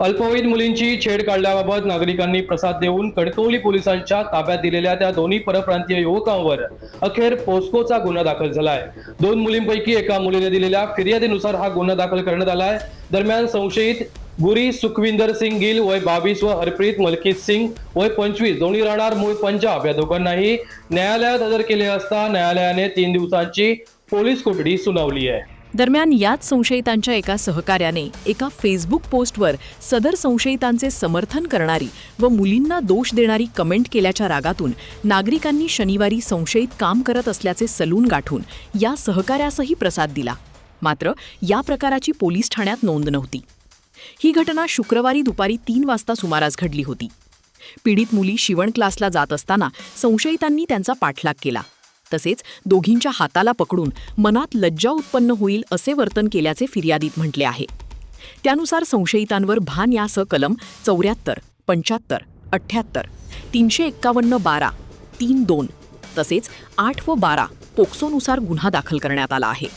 अल्पवयीन मुलींची छेड काढल्याबाबत नागरिकांनी प्रसाद देऊन कणकवली पोलिसांच्या ताब्यात दिलेल्या त्या दोन्ही परप्रांतीय युवकांवर अखेर पोस्कोचा गुन्हा दाखल झालाय। 2 मुलींपैकी एका मुलीने दिलेल्या फिर्यादीनुसार हा गुन्हा दाखल करण्यात आलाय। दरम्यान संशयित गुरी सुखविंदर सिंग गिल वय 22 व हरप्रीत मलकीत सिंग वय 25 दोन्ही राहणार मूळ पंजाब या दोघांनाही न्यायालयात हजर केले असता न्यायालयाने 3 दिवसांची पोलीस कोठडी सुनावली आहे। दरम्यान याच संशयितांच्या एका सहकार्याने एका फेसबुक पोस्टवर सदर संशयितांचे समर्थन करणारी व मुलींना दोष देणारी कमेंट केल्याच्या रागातून नागरिकांनी शनिवारी संशयित काम करत असल्याचे सलून गाठून या सहकार्यासही प्रसाद दिला। मात्र या प्रकाराची पोलीस ठाण्यात नोंद नव्हती। ही घटना शुक्रवारी दुपारी 3 वाजता सुमारास घडली होती। पीडित मुली शिवण क्लासला जात असताना संशयितांनी त्यांचा पाठलाग केला। तसेच दोघींच्या हाताला पकडून मनात लज्जा उत्पन्न होईल असे वर्तन केल्याचे फिर्यादीत म्हटले आहे। त्यानुसार संशयितांवर भान यासह कलम 74, 75, 78, 351-12, 3-2 तसेच 8 व 12 पोक्सोनुसार गुन्हा दाखल करण्यात आला आहे।